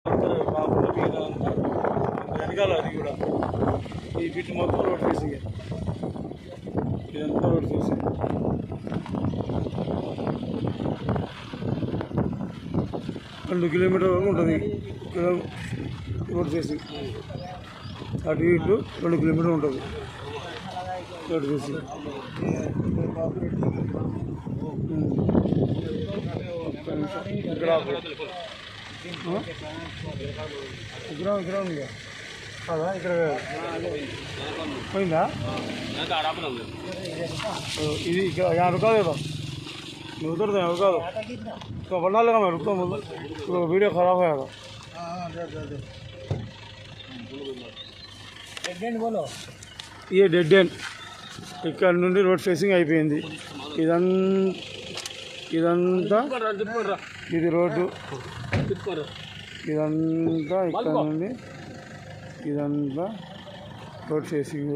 కాకుండా మీద వెనకాల అది కూడా ఈ బిట్ మొత్తం రోడ్ ఫేసింగ్, ఇదంతా రోడ్ ఫేసింగ్. 2 కిలోమీటర్ వరకు ఉంటుంది రోడ్ ఫేసింగ్. అటు ఇటు 2 కిలోమీటర్ ఉంటుంది రోడ్ ఫేసింగ్. ఇక్కడ ఉందా కాదా? ఇక్కడ పోయిందా? ఇది ఇక్కడ यहाँ रुका देगा, मैं उधर था रुका दो तो बना लेगा, मैं रुकता हूँ तो वीडियो ख़राब हो जाएगा. बोलो ये డెడ్ ఎండ్. ఇక్కడ నుండి రోడ్ ఫేసింగ్ అయిపోయింది. ఇదంతా ఇది రోడ్డు, ఇదంతా ఇక్కడ నుండి ఇదంతా రోడ్ ఫేసింగ్.